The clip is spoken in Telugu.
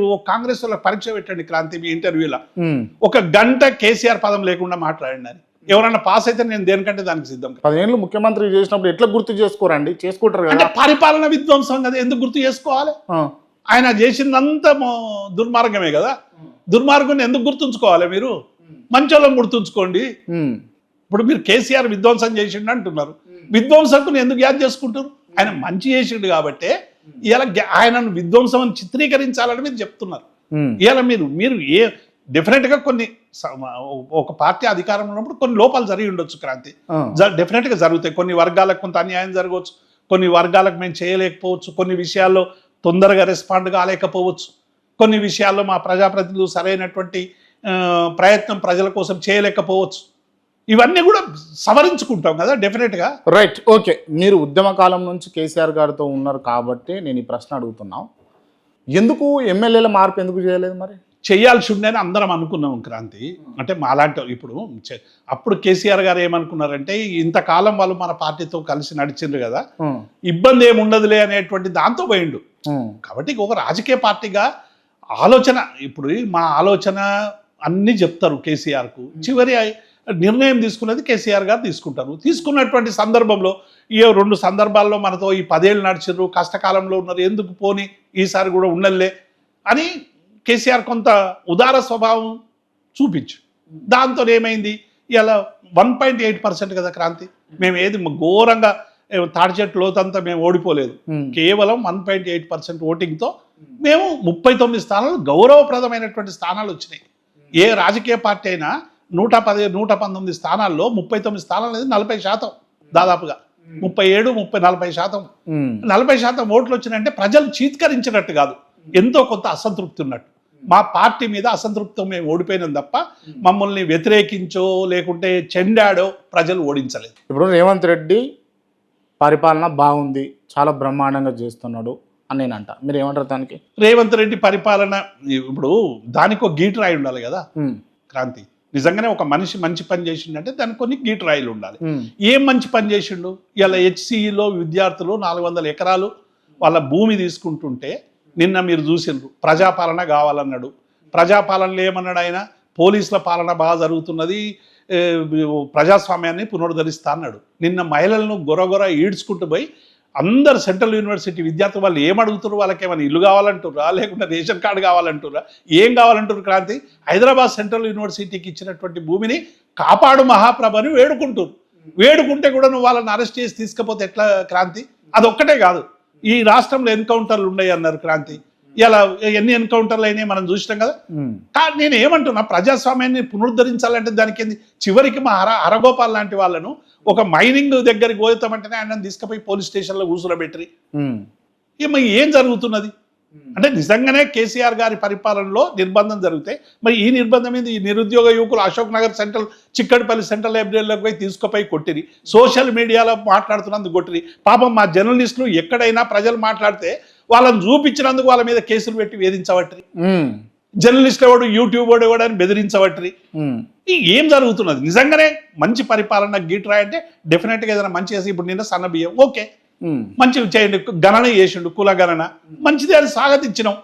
మీరు కాంగ్రెస్ వాళ్ళకి పరీక్ష పెట్టండి క్రాంతి మీ ఇంటర్వ్యూలో 1 గంట కేసీఆర్ పదం లేకుండా మాట్లాడండి అని. ఎవరన్నా పాస్ అయితే నేను దేనికంటే దానికి సిద్ధం. 10 ఏళ్ళు ముఖ్యమంత్రి చేసినప్పుడు ఎట్లా గుర్తు చేసుకోరండి? చేసుకుంటారు అంటే కదా. పరిపాలన విధ్వంసం కదా, ఎందుకు గుర్తు చేసుకోవాలి? ఆయన చేసిందంతా దుర్మార్గమే కదా. దుర్మార్గం ఎందుకు గుర్తుంచుకోవాలి? మీరు మంచోళ్ళని గుర్తుంచుకోండి. ఇప్పుడు మీరు కేసీఆర్ విధ్వంసం చేసిండు అంటున్నారు, విధ్వంసకుని ఎందుకు యాద్ చేసుకుంటారు? ఆయన మంచి చేసిండు కాబట్టి ఇలా ఆయనను విధ్వంసం అని చిత్రీకరించాలని మీరు చెప్తున్నారు. ఇలా మీరు డెఫినెట్గా కొన్ని ఒక పార్టీ అధికారంలో ఉన్నప్పుడు కొన్ని లోపాలు జరిగి ఉండొచ్చు క్రాంతి, డెఫినెట్గా జరుగుతాయి. కొన్ని వర్గాలకు కొంత అన్యాయం జరగవచ్చు, కొన్ని వర్గాలకు మేము చేయలేకపోవచ్చు, కొన్ని విషయాల్లో తొందరగా రెస్పాండ్ కాలేకపోవచ్చు, కొన్ని విషయాల్లో మా ప్రజాప్రతినిధులు సరైనటువంటి ప్రయత్నం ప్రజల కోసం చేయలేకపోవచ్చు. ఇవన్నీ కూడా సవరించుకుంటాం కదా డెఫినెట్గా. Right, okay. మీరు ఉద్యమ కాలం నుంచి కేసీఆర్ గారితో ఉన్నారు కాబట్టి నేను ఈ ప్రశ్న అడుగుతున్నాం, ఎందుకు ఎమ్మెల్యేల మార్పు ఎందుకు చేయలేదు? మరి చేయాల్సి ఉండేని అందరం అనుకున్నాం క్రాంతి. అంటే మాలాంటి ఇప్పుడు అప్పుడు కేసీఆర్ గారు ఏమనుకున్నారంటే ఇంతకాలం వాళ్ళు మన పార్టీతో కలిసి నడిచిండ్రు కదా, ఇబ్బంది ఏముండదులే అనేటువంటి దాంతో పోయిండు. కాబట్టి ఒక రాజకీయ పార్టీగా ఆలోచన, ఇప్పుడు మా ఆలోచన అన్నీ చెప్తారు కేసీఆర్కు, చివరి నిర్ణయం తీసుకున్నది కేసీఆర్ గారు తీసుకుంటారు. తీసుకున్నటువంటి సందర్భంలో 2 సందర్భాల్లో మనతో ఈ 10 ఏళ్ళు నడిచిర్రు, కష్టకాలంలో ఉన్నారు, ఎందుకు పోని ఈసారి కూడా ఉండలే అని కేసీఆర్ కొంత ఉదార స్వభావం చూపించు. దాంతో ఏమైంది, ఇలా 1.8% కదా క్రాంతి. మేము ఏది ఘోరంగా తాడి చెట్టు లోతంతా మేము ఓడిపోలేదు, కేవలం 1.8% ఓటింగ్తో మేము 39 స్థానాలు గౌరవప్రదమైనటువంటి స్థానాలు వచ్చినాయి. ఏ రాజకీయ పార్టీ అయినా 119 స్థానాల్లో 39 స్థానాలు అనేది 40%, దాదాపుగా 37, 40%. 40% ఓట్లు వచ్చినాయంటే ప్రజలు చీత్కరించినట్టు కాదు, ఎంతో కొంత అసంతృప్తి ఉన్నట్టు. మా పార్టీ మీద అసంతృప్తితో మేము ఓడిపోయినాం తప్ప మమ్మల్ని వ్యతిరేకించో లేకుంటే చెండాడో ప్రజలు ఓడించలేదు. ఇప్పుడు రేవంత్ రెడ్డి పరిపాలన బాగుంది, చాలా బ్రహ్మాండంగా చేస్తున్నాడు అని నేను అంట, మీరు ఏమంటారు దానికి? రేవంత్ రెడ్డి పరిపాలన ఇప్పుడు దానికి ఒక గీటు రాయి ఉండాలి కదా క్రాంతి. నిజంగానే ఒక మనిషి మంచి పని చేసిండంటే దానికి కొన్ని గీటు రాయిలు ఉండాలి. ఏం మంచి పని చేసిండు? ఇలా హెచ్సిఈలో విద్యార్థులు 400 ఎకరాలు వాళ్ళ భూమి తీసుకుంటుంటే నిన్న మీరు చూసిండ్రు, ప్రజాపాలన కావాలన్నాడు. ప్రజాపాలనలో ఏమన్నాడు ఆయన? పోలీసుల పాలన బాగా జరుగుతున్నది, ప్రజాస్వామ్యాన్ని పునరుద్ధరిస్తా అన్నాడు. నిన్న మహిళలను గొరగొర ఈడ్చుకుంటూ పోయి అందరు సెంట్రల్ యూనివర్సిటీ విద్యార్థులు వాళ్ళు ఏమడుగుతారు? వాళ్ళకి ఏమైనా ఇల్లు కావాలంటుర్రా, లేకుంటే రేషన్ కార్డు కావాలంటుర్రా, ఏం కావాలంటారు క్రాంతి? హైదరాబాద్ సెంట్రల్ యూనివర్సిటీకి ఇచ్చినటువంటి భూమిని కాపాడు మహాప్రభని వేడుకుంటే కూడా నువ్వు వాళ్ళని అరెస్ట్ చేసి తీసుకపోతే ఎట్లా క్రాంతి? అదొక్కటే కాదు, ఈ రాష్ట్రంలో ఎన్కౌంటర్లు ఉన్నాయి అన్నారు క్రాంతి. ఇలా ఎన్ని ఎన్కౌంటర్లు అయినాయి మనం చూసినాం కదా. కానీ నేను ఏమంటున్నా, ప్రజాస్వామ్యాన్ని పునరుద్ధరించాలంటే దానికి ఏంది? చివరికి మా హరగోపాల్ లాంటి వాళ్ళను ఒక మైనింగ్ దగ్గరికి పోతామంటేనే ఆయన తీసుకుపోయి పోలీస్ స్టేషన్లో కూర్చోబెట్టి ఏం జరుగుతున్నది అంటే? నిజంగానే కేసీఆర్ గారి పరిపాలనలో నిర్బంధం జరిగితే మరి ఈ నిర్బంధం మీద ఈ నిరుద్యోగ యువకులు అశోక్ నగర్ చిక్కడపల్లి సెంట్రల్ లైబ్రరీలోకి పోయి తీసుకుపోయి కొట్టిరి, సోషల్ మీడియాలో మాట్లాడుతున్నందుకు కొట్టిరి. పాపం మా జర్నలిస్టులు ఎక్కడైనా ప్రజలు మాట్లాడితే వాళ్ళని చూపించినందుకు వాళ్ళ మీద కేసులు పెట్టి వేధించబట్టి, జర్నలిస్ట్ ఎవడు యూట్యూబ్ వాడు అని బెదిరించబట్టి ఏం జరుగుతున్నది? నిజంగానే మంచి పరిపాలన గీట్ రాయంటే డెఫినెట్గా ఏదైనా మంచి చేసి, ఇప్పుడు నిన్న సన్న బియ్యం ఓకే మంచిగా చేయండి, గణన చేసిండు, కుల గణన మంచిది, అది స్వాగతించినాం.